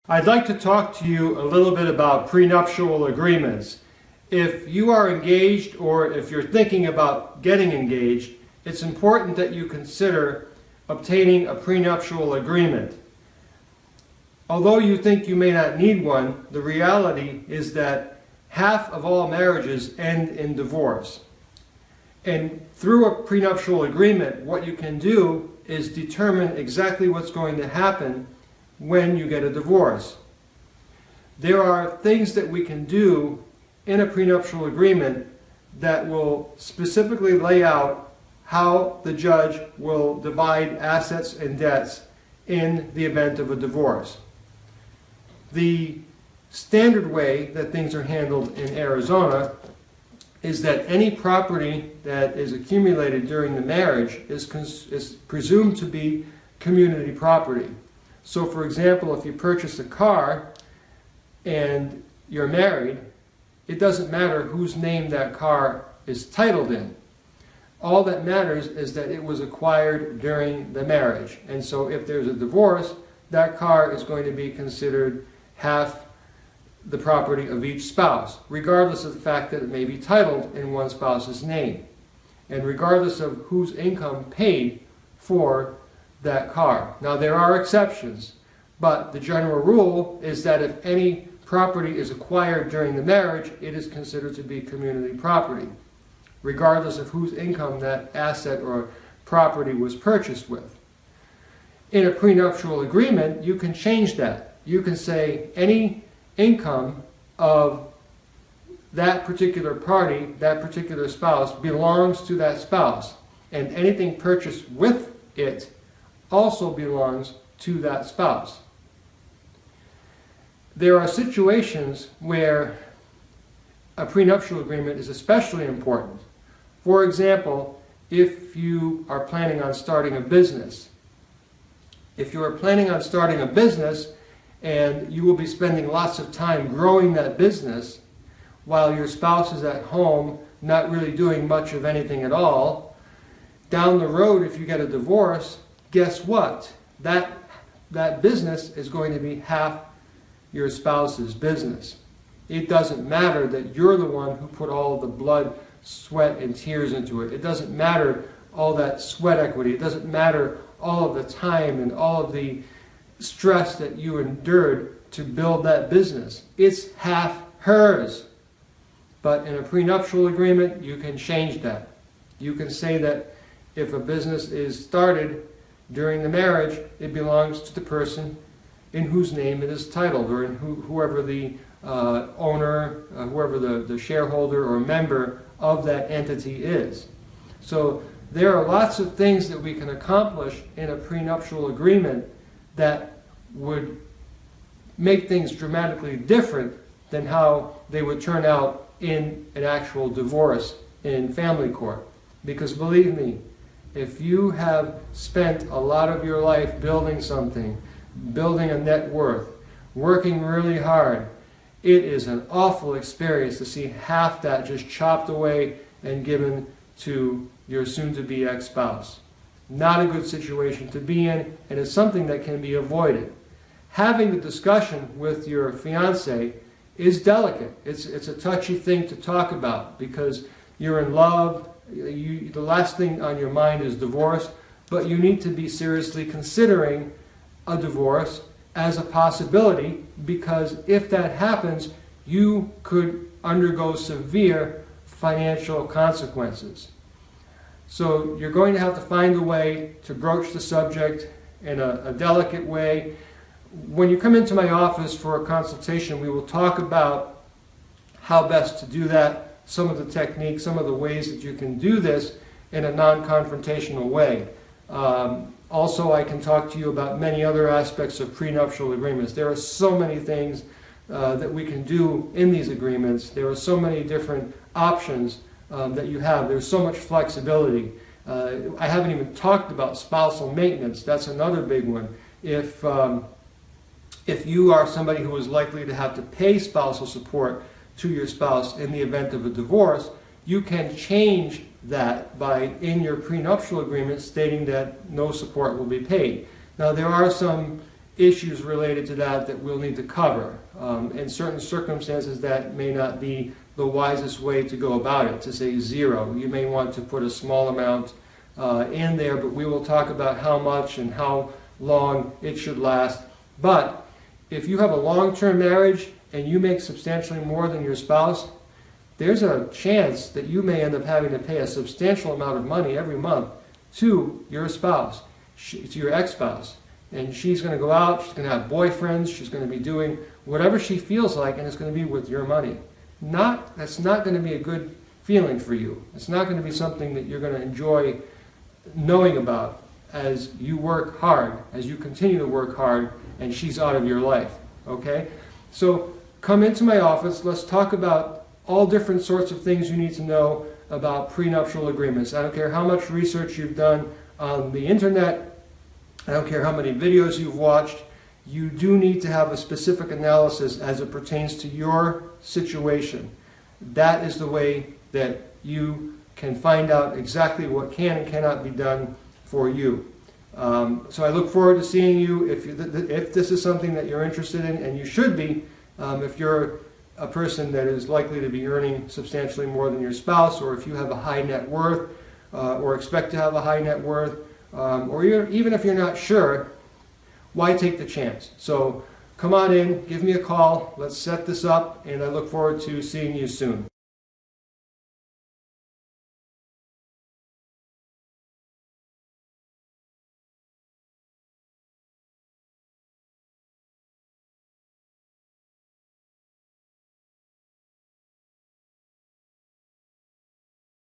I'd like to talk to you a little bit about prenuptial agreements. If you are engaged or if you're thinking about getting engaged, it's important that you consider obtaining a prenuptial agreement. Although you think you may not need one, the reality is that half of all marriages end in divorce. And through a prenuptial agreement, what you can do is determine exactly what's going to happen when you get a divorce. There are things that we can do in a prenuptial agreement that will specifically lay out how the judge will divide assets and debts in the event of a divorce. The standard way that things are handled in Arizona is that any property that is accumulated during the marriage is presumed to be community property. So for example, if you purchase a car and you're married, it doesn't matter whose name that car is titled in. All that matters is that it was acquired during the marriage. And so if there's a divorce, that car is going to be considered half the property of each spouse, regardless of the fact that it may be titled in one spouse's name, and regardless of whose income paid for that car. Now there are exceptions, but the general rule is that if any property is acquired during the marriage, it is considered to be community property, regardless of whose income that asset or property was purchased with. In a prenuptial agreement, you can change that. You can say any income of that particular party, that particular spouse, belongs to that spouse, and anything purchased with it also belongs to that spouse. There are situations where a prenuptial agreement is especially important. For example, if you are planning on starting a business. If you are planning on starting a business and you will be spending lots of time growing that business while your spouse is at home not really doing much of anything at all, down the road if you get a divorce, guess what? That business is going to be half your spouse's business. It doesn't matter that you're the one who put all of the blood, sweat, and tears into it. It doesn't matter all that sweat equity. It doesn't matter all of the time and all of the stress that you endured to build that business. It's half hers. But in a prenuptial agreement, you can change that. You can say that if a business is started during the marriage, it belongs to the person in whose name it is titled, or in whoever the owner, whoever the shareholder or member of that entity is. So there are lots of things that we can accomplish in a prenuptial agreement that would make things dramatically different than how they would turn out in an actual divorce in family court. Because believe me, if you have spent a lot of your life building something, building a net worth, working really hard, it is an awful experience to see half that just chopped away and given to your soon-to-be ex-spouse. Not a good situation to be in, and it's something that can be avoided. Having the discussion with your fiancé is delicate. It's a touchy thing to talk about because you're in love. The last thing on your mind is divorce, but you need to be seriously considering a divorce as a possibility, because if that happens, you could undergo severe financial consequences. So you're going to have to find a way to broach the subject in a delicate way. When you come into my office for a consultation, we will talk about how best to do that, some of the techniques, some of the ways that you can do this in a non-confrontational way. Also, I can talk to you about many other aspects of prenuptial agreements. There are so many things that we can do in these agreements. There are so many different options that you have. There's so much flexibility. I haven't even talked about spousal maintenance. That's another big one. If you are somebody who is likely to have to pay spousal support to your spouse in the event of a divorce, you can change that by, in your prenuptial agreement, stating that no support will be paid. Now, there are some issues related to that that we'll need to cover. In certain circumstances, that may not be the wisest way to go about it, to say zero. You may want to put a small amount in there, but we will talk about how much and how long it should last. But if you have a long-term marriage and you make substantially more than your spouse, there's a chance that you may end up having to pay a substantial amount of money every month to your spouse, to your ex-spouse. And she's going to go out, she's going to have boyfriends, she's going to be doing whatever she feels like, and it's going to be with your money. That's not going to be a good feeling for you. It's not going to be something that you're going to enjoy knowing about as you work hard, as you continue to work hard, and she's out of your life. Okay? So come into my office, let's talk about all different sorts of things you need to know about prenuptial agreements. I don't care how much research you've done on the internet, I don't care how many videos you've watched, you do need to have a specific analysis as it pertains to your situation. That is the way that you can find out exactly what can and cannot be done for you. So I look forward to seeing you if this is something that you're interested in, and you should be if you're a person that is likely to be earning substantially more than your spouse, or if you have a high net worth or expect to have a high net worth, or even if you're not sure, why take the chance? So come on in, give me a call, let's set this up, and I look forward to seeing you soon.